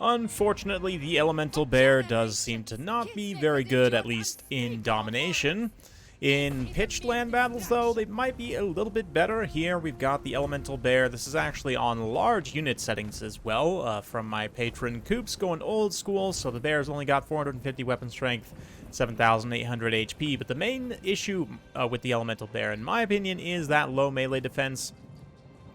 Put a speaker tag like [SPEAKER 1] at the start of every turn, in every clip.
[SPEAKER 1] Unfortunately, the Elemental Bear does seem to not be very good, at least in domination. In pitched land battles, though, they might be a little bit better. Here we've got the Elemental Bear. This is actually on large unit settings as well, from my patron Coops, going old school, so the Bear's only got 450 weapon strength, 7,800 HP. But the main issue with the Elemental Bear, in my opinion, is that low melee defense.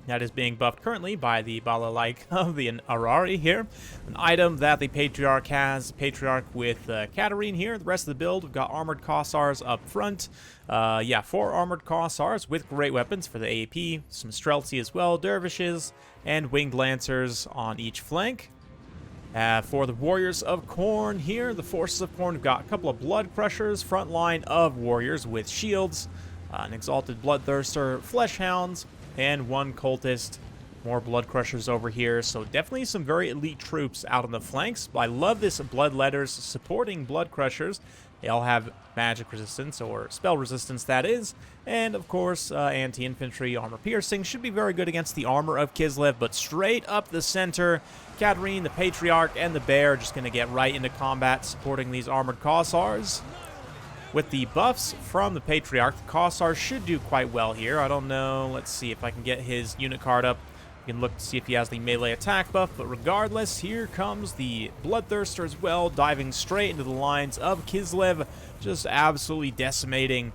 [SPEAKER 1] That is being buffed currently by the Bala-like of the Arari here. An item that the Patriarch has. Patriarch with Katarine here. The rest of the build, we've got Armored Kossars up front. 4 Armored Kossars with great weapons for the AP. Some Streltsy as well, Dervishes, and Winged Lancers on each flank. For the Warriors of Khorne here, the Forces of Khorne, we've got a couple of Blood Crushers, front line of Warriors with shields, an Exalted Bloodthirster, Flesh Hounds, and 1 Cultist. More Blood Crushers over here, so definitely some very elite troops out on the flanks. I love this Bloodletters supporting Blood Crushers. They all have magic resistance, or spell resistance that is, and of course anti-infantry armor piercing should be very good against the armor of Kislev. But straight up the center, Katarine, the Patriarch, and the Bear are just going to get right into combat supporting these Armored Kossars. With the buffs from the Patriarch, the Kossars should do quite well here. I don't know. Let's see if I can get his unit card up. You can look to see if he has the melee attack buff. But regardless, here comes the Bloodthirster as well, diving straight into the lines of Kislev, just absolutely decimating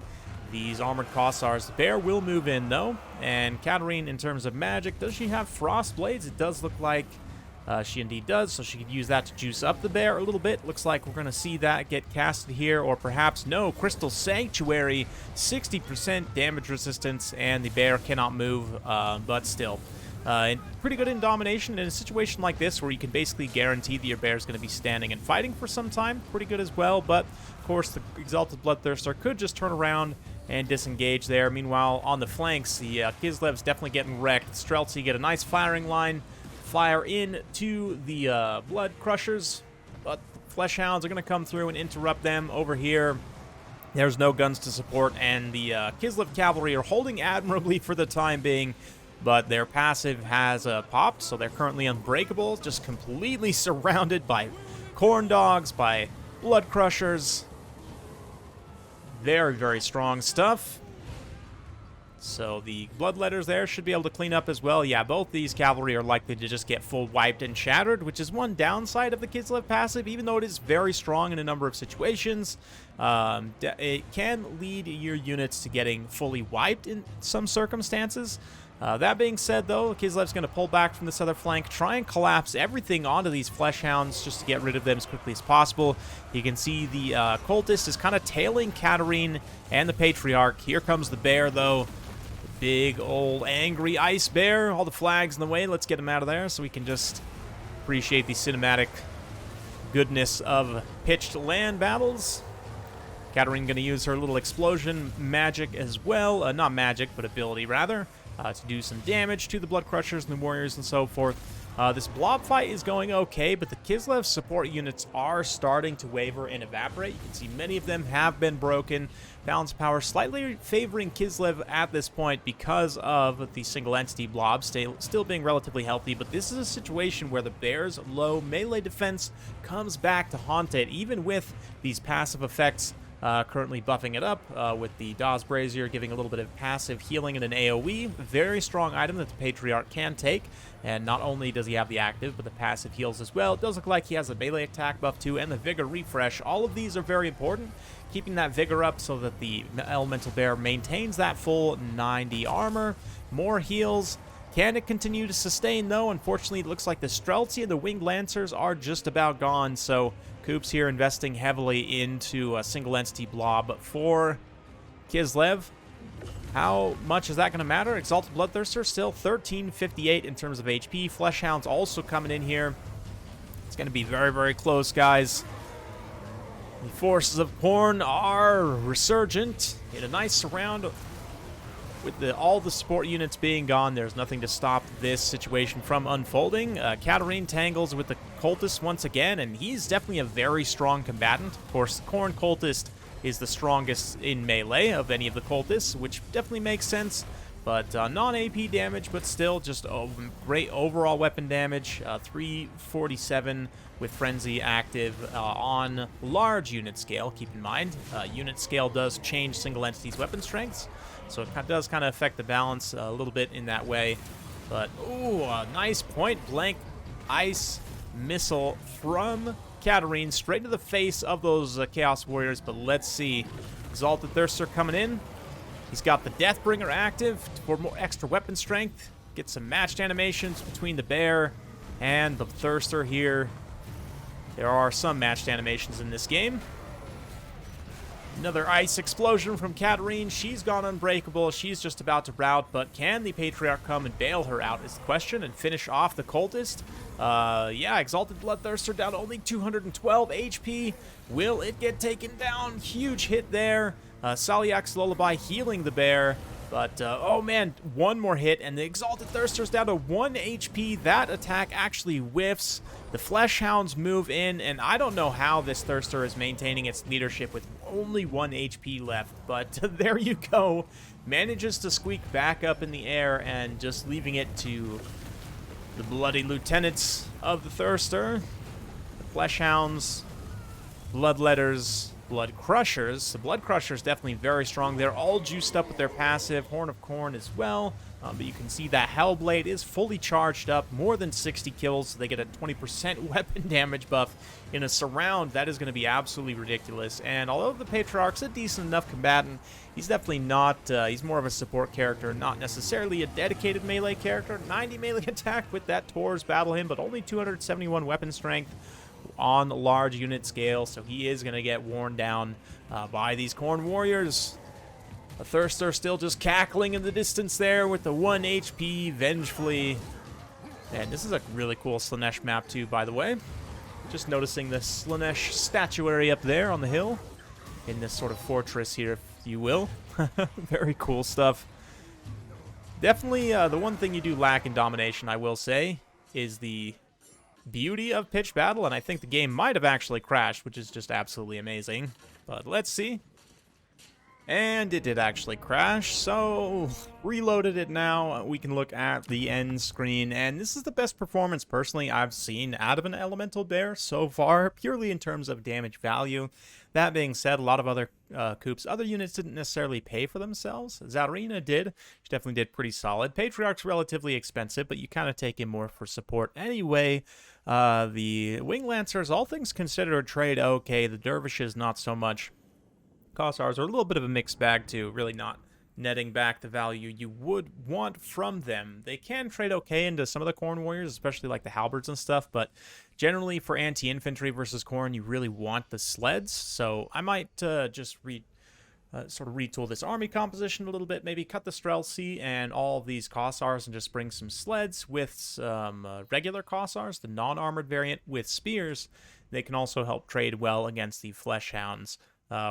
[SPEAKER 1] these Armored Kossars. The Bear will move in, though. And Katarine, in terms of magic, does she have Frost Blades? It does look like she indeed does, so she could use that to juice up the Bear a little bit. Looks like we're going to see that get casted here, or perhaps no. Crystal Sanctuary, 60% damage resistance, and the Bear cannot move, but still. Pretty good in domination in a situation like this where you can basically guarantee that your Bear is going to be standing and fighting for some time. Pretty good as well, but of course the Exalted Bloodthirster could just turn around and disengage there. Meanwhile, on the flanks, the Kislev's definitely getting wrecked. Streltsy get a nice firing line. Fire in to the Blood Crushers, but the Flesh Hounds are going to come through and interrupt them over here. There's no guns to support, and the Kislev Cavalry are holding admirably for the time being, but their passive has popped, so they're currently unbreakable, just completely surrounded by Khorne Dogs, by Blood Crushers. Very, very strong stuff. So the Bloodletters there should be able to clean up as well. Yeah, both these cavalry are likely to just get full wiped and shattered, which is one downside of the Kislev passive. Even though it is very strong in a number of situations, it can lead your units to getting fully wiped in some circumstances. That being said, though, Kislev's going to pull back from this other flank, try and collapse everything onto these Flesh Hounds just to get rid of them as quickly as possible. You can see the Cultist is kind of tailing Katarine and the Patriarch. Here comes the Bear, though. Big old angry ice bear. All the flags in the way. Let's get him out of there so we can just appreciate the cinematic goodness of pitched land battles. Katarine going to use her little explosion magic as well. Not magic, but ability rather. To do some damage to the Blood Crushers and the Warriors and so forth. This blob fight is going okay, but the Kislev support units are starting to waver and evaporate. You can see many of them have been broken. Balance power slightly favoring Kislev at this point because of the single entity blob still being relatively healthy, but this is a situation where the Bear's low melee defense comes back to haunt it, even with these passive effects currently buffing it up with the Dawes Brazier giving a little bit of passive healing and an AoE. Very strong item that the Patriarch can take, and not only does he have the active, but the passive heals as well. It does look like he has a melee attack buff too, and the Vigor refresh. All of these are very important, keeping that Vigor up so that the Elemental Bear maintains that full 90 armor. More heals. Can it continue to sustain, though? Unfortunately, it looks like the Streltsy and the Winged Lancers are just about gone, so Coops here investing heavily into a single entity blob for Kislev. How much is that going to matter? Exalted Bloodthirster still 1358 in terms of HP. Flesh Hounds also coming in here. It's going to be very, very close, guys. The forces of Khorne are resurgent in a nice surround. With all the support units being gone, there's nothing to stop this situation from unfolding. Katarine tangles with the Cultist once again, and he's definitely a very strong combatant. Of course, the Khorne Cultist is the strongest in melee of any of the Cultists, which definitely makes sense. But non-AP damage, but still just great overall weapon damage. 347 with Frenzy active on large unit scale. Keep in mind, unit scale does change single entity's weapon strengths, so it does kind of affect the balance a little bit in that way. But, ooh, a nice point-blank ice missile from Katarine straight to the face of those Chaos Warriors. But let's see. Exalted Thirster coming in. He's got the Deathbringer active for more extra weapon strength. Get some matched animations between the bear and the Thirster here. There are some matched animations in this game. Another ice explosion from Katarine. She's gone unbreakable. She's just about to rout, but can the Patriarch come and bail her out is the question and finish off the Cultist? Yeah, Exalted Bloodthirster down to only 212 HP. Will it get taken down? Huge hit there. Salyak's Lullaby healing the bear. But, oh man, one more hit, and the Exalted Thirster's down to 1 HP. That attack actually whiffs. The Fleshhounds move in, and I don't know how this Thirster is maintaining its leadership with only 1 HP left. But there you go. Manages to squeak back up in the air, and just leaving it to the bloody lieutenants of the Thirster. The Fleshhounds, Bloodletters, Blood Crushers. The Blood Crushers definitely very strong. They're all juiced up with their passive. Horn of Khorne as well. But you can see that Hellblade is fully charged up. More than 60 kills. So they get a 20% weapon damage buff in a surround. That is going to be absolutely ridiculous. And although the Patriarch's a decent enough combatant, he's definitely not, he's more of a support character, not necessarily a dedicated melee character. 90 melee attack with that Tor's Battle Hymn, but only 271 weapon strength on large unit scale, so he is going to get worn down by these Khorne Warriors. A Thirster still just cackling in the distance there with the 1 HP vengefully. And this is a really cool Slaanesh map too, by the way. Just noticing the Slaanesh statuary up there on the hill in this sort of fortress here, if you will. Very cool stuff. Definitely the one thing you do lack in Domination, I will say, is the beauty of pitched battle, and I think the game might have actually crashed, which is just absolutely amazing. But let's see. And it did actually crash, so reloaded it now. We can look at the end screen, and this is the best performance personally I've seen out of an Elemental Bear so far, purely in terms of damage value. That being said, a lot of other other units didn't necessarily pay for themselves. Zarina did. She definitely did pretty solid. Patriarch's relatively expensive, but you kind of take him more for support anyway. The Wing Lancers, all things considered, trade okay. The Dervishes, not so much. Kossars are a little bit of a mixed bag too, really not netting back the value you would want from them. They can trade okay into some of the Khorne Warriors, especially like the Halberds and stuff, but generally for anti-infantry versus Khorne, you really want the sleds, so I might just sort of retool this army composition a little bit, maybe cut the Streltsy and all of these Kossars and just bring some sleds with some regular Kossars, the non-armored variant with spears. They can also help trade well against the Fleshhounds,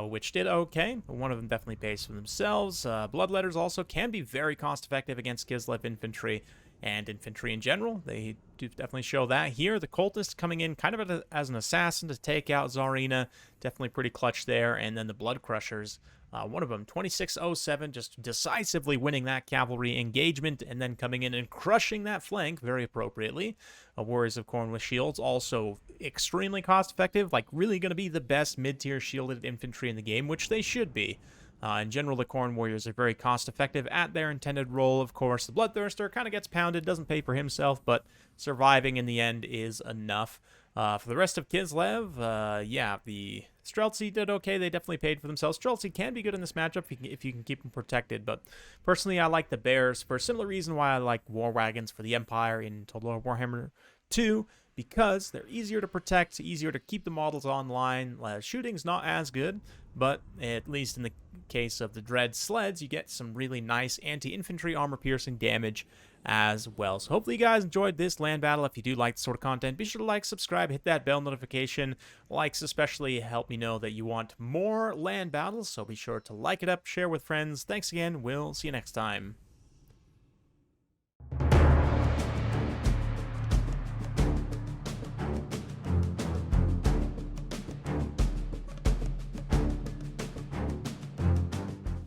[SPEAKER 1] which did okay. One of them definitely pays for themselves. Bloodletters also can be very cost-effective against Kislev infantry and infantry in general. They do definitely show that here. The Cultist coming in kind of as an assassin to take out Zarina. Definitely pretty clutch there. And then the Blood Crushers, one of them, 2607, just decisively winning that cavalry engagement and then coming in and crushing that flank very appropriately. Warriors of Khorne with shields, also extremely cost-effective, like really going to be the best mid-tier shielded infantry in the game, which they should be. In general, the Khorne Warriors are very cost-effective at their intended role, of course. The Bloodthirster kind of gets pounded, doesn't pay for himself, but surviving in the end is enough. For the rest of Kislev, yeah, the Streltsy did okay. They definitely paid for themselves. Streltsy can be good in this matchup if you can keep them protected, but personally, I like the Bears for a similar reason why I like War Wagons for the Empire in Total War Warhammer 2, because they're easier to protect, easier to keep the models online. Shooting's not as good, but at least in the case of the Dread Sleds, you get some really nice anti-infantry armor-piercing damage as well. So hopefully you guys enjoyed this land battle. If you do like this sort of content, be sure to like, subscribe, hit that bell notification. Likes especially help me know that you want more land battles, so be sure to like it up, share with friends. Thanks again. We'll see you next time.